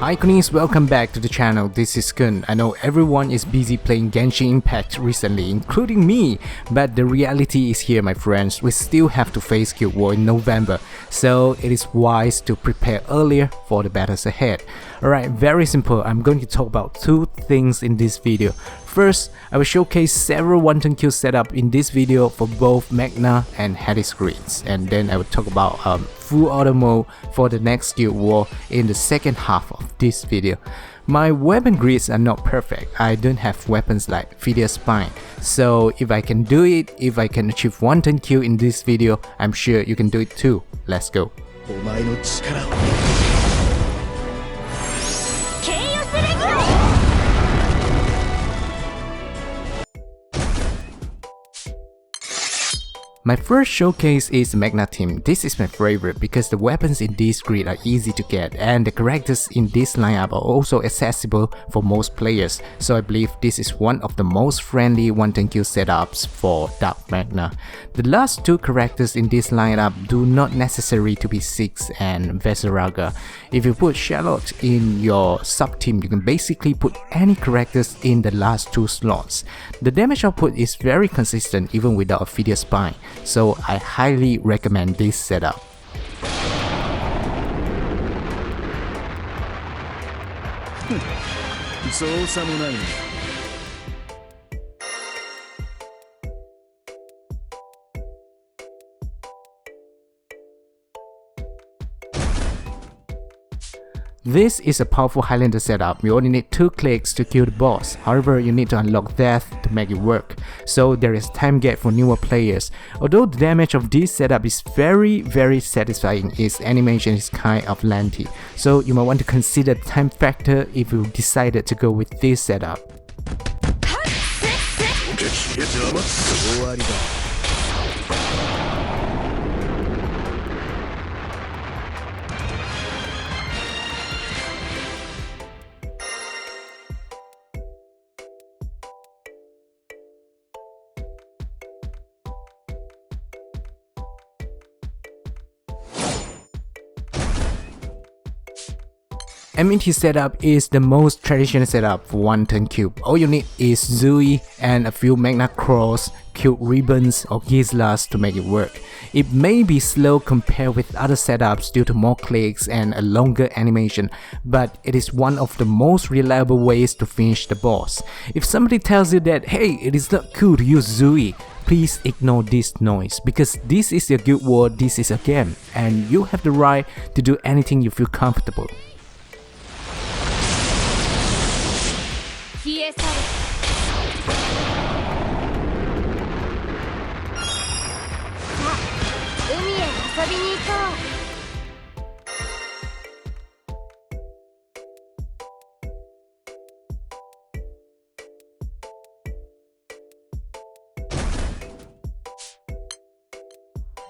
Hi Koonies, welcome back to the channel. This is Koon. I know everyone is busy playing Genshin Impact recently, including me, but the reality is here, my friends. We still have to face Guild War in November, so it is wise to prepare earlier for the battles ahead. Alright, very simple. I'm going to talk about two things in this video. First, I will showcase several one-turn kill setup in this video for both Magna and Hades grids, and then I will talk about full auto mode for the next Guild War in the second half of this video. My weapon grids are not perfect. I don't have weapons like Fidel Spine, so if I can do it, if I can achieve one-turn kill in this video, I'm sure you can do it too. Let's go. My first showcase is Magna team. This is my favorite because the weapons in this grid are easy to get and the characters in this lineup are also accessible for most players, so I believe this is one of the most friendly one-turn kill setups for Dark Magna. The last two characters in this lineup do not necessary to be Six and Veseraga. If you put Charlotte in your sub-team, you can basically put any characters in the last two slots. The damage output is very consistent even without a Fidel Spine, so I highly recommend this setup. This is a powerful Highlander setup. You only need 2 clicks to kill the boss. However, you need to unlock death to make it work, so there is time gap for newer players. Although the damage of this setup is very satisfying, its animation is kind of lengthy, so you might want to consider the time factor if you decided to go with this setup. Enmity setup is the most traditional setup for one-turn kill. All you need is Zui and a few Magna Cross, cute ribbons or Gislas to make it work. It may be slow compared with other setups due to more clicks and a longer animation, but it is one of the most reliable ways to finish the boss. If somebody tells you that, hey, it is not cool to use Zui, please ignore this noise, because this is your Guild War, this is a game, and you have the right to do anything you feel comfortable.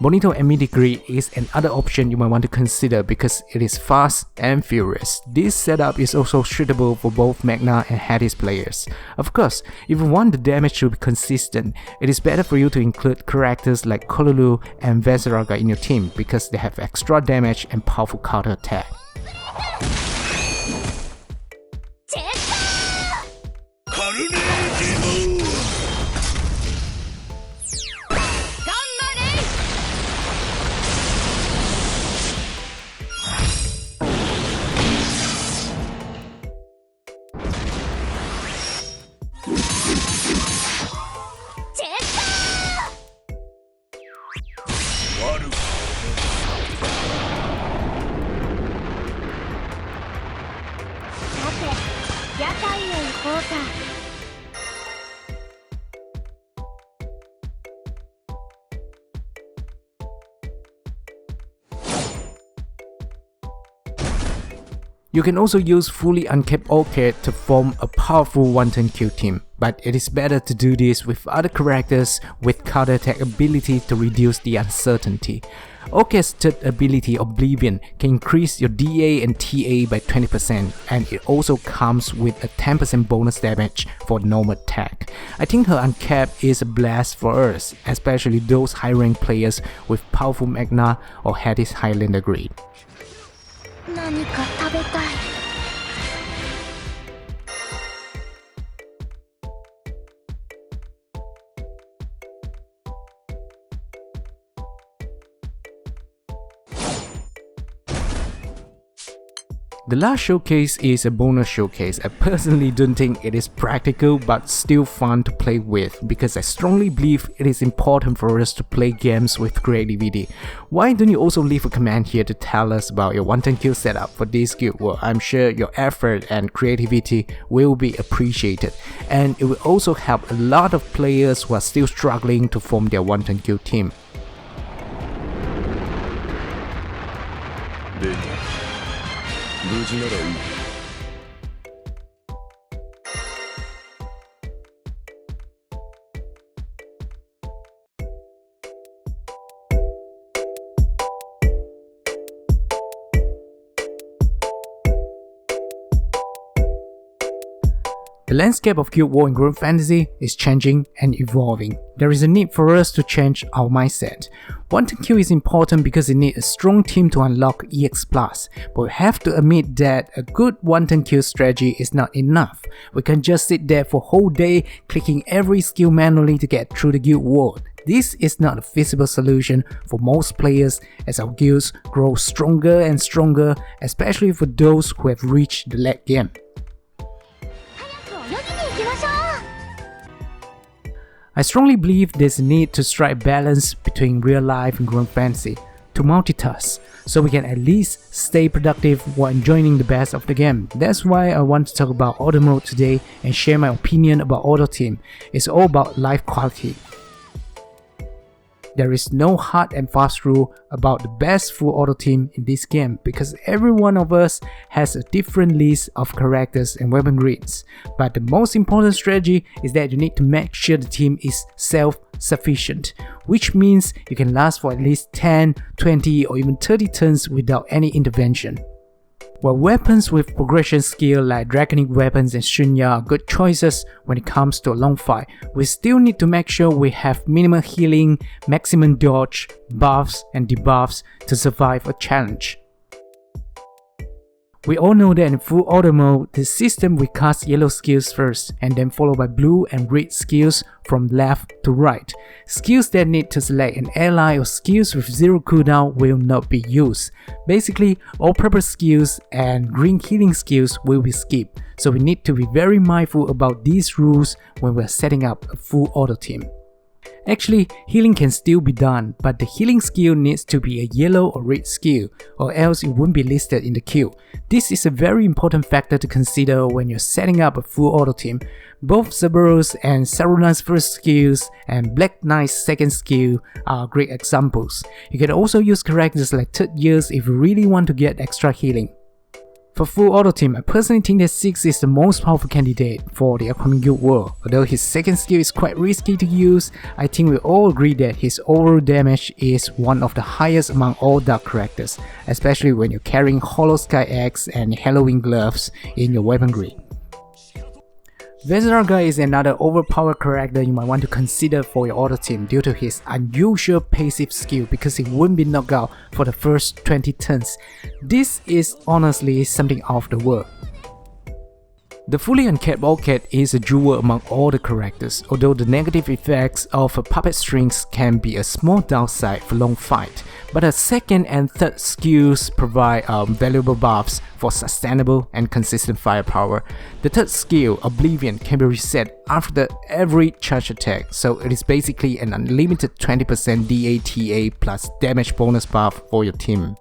Bonito Enmity grid is another option you might want to consider because it is fast and furious. This setup is also suitable for both Magna and Hades players. Of course, if you want the damage to be consistent, it is better for you to include characters like Kolulu and Veseraga in your team because they have extra damage and powerful counter attack. You can also use fully uncapped Orchid to form a powerful one-turn kill team, but it is better to do this with other characters with counter attack ability to reduce the uncertainty. Orchid's third ability, Oblivion, can increase your DA and TA by 20%, and it also comes with a 10% bonus damage for normal attack. I think her uncapped is a blast for us, especially those high-rank players with powerful Magna or Hades Highlander grid. 何か食べたい。The last showcase is a bonus showcase. I personally don't think it is practical but still fun to play with because I strongly believe it is important for us to play games with creativity. Why don't you also leave a comment here to tell us about your wanton kill setup for this guild war? I'm sure your effort and creativity will be appreciated, and it will also help a lot of players who are still struggling to form their wanton kill team. The landscape of Guild War in Granblue Fantasy is changing and evolving. There is a need for us to change our mindset. Wanton kill is important because it needs a strong team to unlock EX+, but we have to admit that a good wanton kill strategy is not enough. We can't just sit there for a whole day clicking every skill manually to get through the Guild War. This is not a feasible solution for most players as our guilds grow stronger and stronger, especially for those who have reached the late game. I strongly believe there's a need to strike balance between real life and Granblue Fantasy, to multitask, so we can at least stay productive while enjoying the best of the game. That's why I want to talk about auto mode today and share my opinion about auto team. It's all about life quality. There is no hard and fast rule about the best full auto team in this game because every one of us has a different list of characters and weapon grids. But the most important strategy is that you need to make sure the team is self-sufficient, which means you can last for at least 10, 20 or even 30 turns without any intervention. While weapons with progression skill like Draconic weapons and Shunya are good choices when it comes to a long fight, we still need to make sure we have minimal healing, maximum dodge, buffs and debuffs to survive a challenge. We all know that in full auto mode, the system will cast yellow skills first and then followed by blue and red skills from left to right. Skills that need to select an ally or skills with zero cooldown will not be used. Basically, all purple skills and green healing skills will be skipped, so we need to be very mindful about these rules when we're setting up a full auto team. Actually, healing can still be done, but the healing skill needs to be a yellow or red skill, or else it won't be listed in the queue. This is a very important factor to consider when you're setting up a full auto team. Both Cerberus and Saruman's first skills and Black Knight's second skill are great examples. You can also use characters like Third Years if you really want to get extra healing. For full auto team, I personally think that 6 is the most powerful candidate for the upcoming Guild War. Although his second skill is quite risky to use, I think we all agree that his overall damage is one of the highest among all dark characters, especially when you're carrying Hollow Sky Axe and Halloween gloves in your weapon grid. Vezaraga is another overpowered character you might want to consider for your auto team due to his unusual passive skill because he won't be knocked out for the first 20 turns. This is honestly something out of the world. The fully uncapped Orchid is a jewel among all the characters, although the negative effects of puppet strings can be a small downside for long fight, but her second and third skills provide valuable buffs for sustainable and consistent firepower. The third skill, Oblivion, can be reset after every charge attack, so it is basically an unlimited 20% DATA plus damage bonus buff for your team.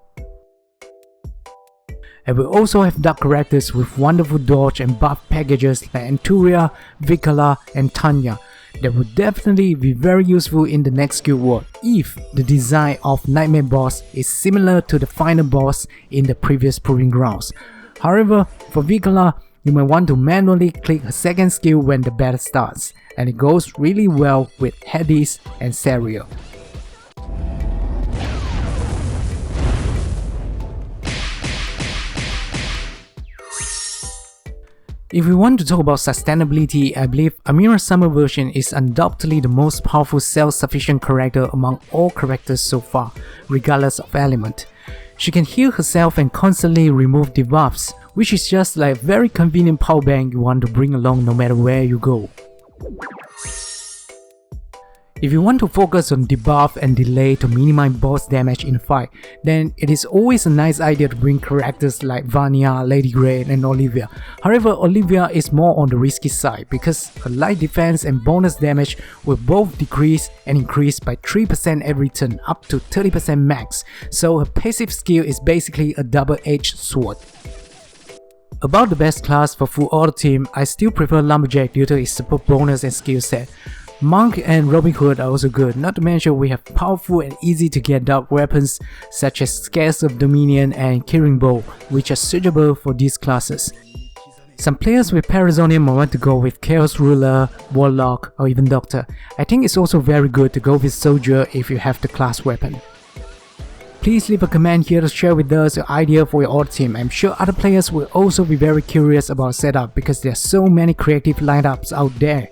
And we also have dark characters with wonderful dodge and buff packages like Anturia, Vikala and Tanya that would definitely be very useful in the next Guild War if the design of Nightmare Boss is similar to the final boss in the previous Proving Grounds. However, for Vikala, you might want to manually click her second skill when the battle starts, and it goes really well with Hades and Sariel. If we want to talk about sustainability, I believe Amira Summer version is undoubtedly the most powerful self-sufficient character among all characters so far, regardless of element. She can heal herself and constantly remove debuffs, which is just like a very convenient power bank you want to bring along no matter where you go. If you want to focus on debuff and delay to minimize boss damage in a fight, then it is always a nice idea to bring characters like Vanya, Lady Grey and Olivia. However, Olivia is more on the risky side because her light defense and bonus damage will both decrease and increase by 3% every turn up to 30% max, so her passive skill is basically a double-edged sword. About the best class for full auto team, I still prefer Lumberjack due to its support bonus and skill set. Monk and Robin Hood are also good, not to mention we have powerful and easy to get dark weapons such as Scales of Dominion and Killing Bow, which are suitable for these classes. Some players with Parazonium might want to go with Chaos Ruler, Warlock or even Doctor. I think it's also very good to go with Soldier if you have the class weapon. Please leave a comment here to share with us your idea for your auto team. I'm sure other players will also be very curious about setup because there are so many creative lineups out there.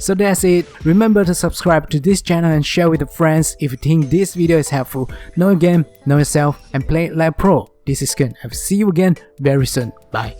So that's it. Remember to subscribe to this channel and share with your friends if you think this video is helpful. Know your game, know yourself, and play it like pro. This is Koon. I will see you again very soon. Bye.